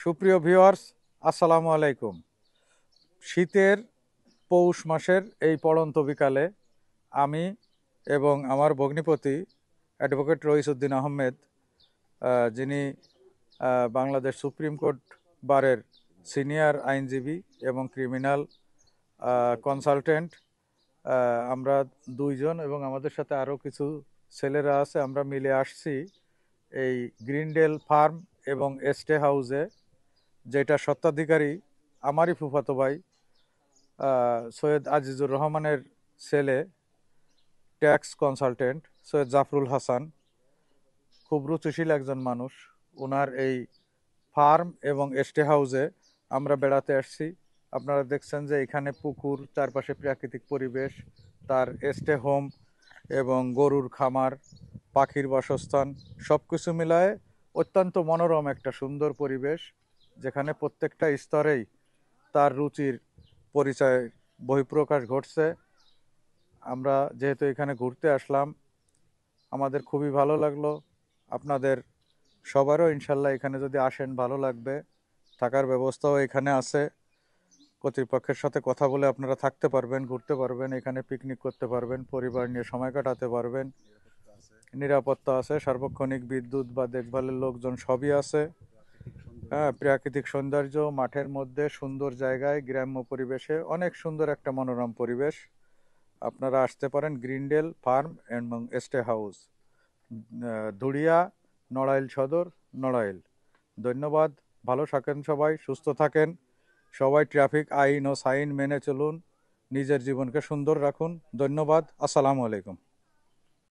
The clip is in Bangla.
সুপ্রিয় ভিউয়ার্স, আসসালামু আলাইকুম। শীতের পৌষ মাসের এই পড়ন্ত বিকালে আমি এবং আমার ভগ্নিপতি অ্যাডভোকেট রইসউদ্দিন আহমেদ, যিনি বাংলাদেশ সুপ্রিম কোর্ট বারের সিনিয়র আইনজীবী এবং ক্রিমিনাল কনসালটেন্ট, আমরা দুইজন এবং আমাদের সাথে আরও কিছু ছেলেরা আছে। আমরা মিলে আসছি এই গ্রিনডেল ফার্ম এবং স্টে হাউসে, যেটা স্বত্বাধিকারী আমারই ফুফাতো ভাই সৈয়দ আজিজুর রহমানের ছেলে, ট্যাক্স কনসালটেন্ট সৈয়দ জাফরুল হাসান। খুব রুচিশীল একজন মানুষ। ওনার এই ফার্ম এবং স্টে হাউসে আমরা বেড়াতে আসছি। আপনারা দেখছেন যে এখানে পুকুর, চারপাশে প্রাকৃতিক পরিবেশ, তার স্টে হোম এবং গরুর খামার, পাখির বাসস্থান, সব কিছু মিলায়ে অত্যন্ত মনোরম একটা সুন্দর পরিবেশ, যেখানে প্রত্যেকটা স্তরেই তার রুচির পরিচয় বহিঃপ্রকাশ ঘটছে। আমরা যেহেতু এখানে ঘুরতে আসলাম, আমাদের খুবই ভালো লাগলো। আপনাদের সবারও ইনশাল্লাহ এখানে যদি আসেন ভালো লাগবে। থাকার ব্যবস্থাও এখানে আছে। কর্তৃপক্ষের সাথে কথা বলে আপনারা থাকতে পারবেন, ঘুরতে পারবেন, এখানে পিকনিক করতে পারবেন, পরিবার নিয়ে সময় কাটাতে পারবেন। নিরাপত্তা আছে, সার্বক্ষণিক বিদ্যুৎ বা দেখভালের লোকজন সবই আছে। হ্যাঁ, প্রাকৃতিক সৌন্দর্য, মাঠের মধ্যে সুন্দর জায়গায়, গ্রাম্য পরিবেশে অনেক সুন্দর একটা মনোরম পরিবেশ। আপনারা আসতে পারেন গ্রিনডেল ফার্ম এবং স্টে হাউস, ধুড়িয়া, নড়াইল সদর, নড়াইল। ধন্যবাদ। ভালো থাকেন সবাই, সুস্থ থাকেন সবাই। ট্রাফিক আইন ও সাইন মেনে চলুন, নিজের জীবনকে সুন্দর রাখুন। ধন্যবাদ। আসসালামু আলাইকুম।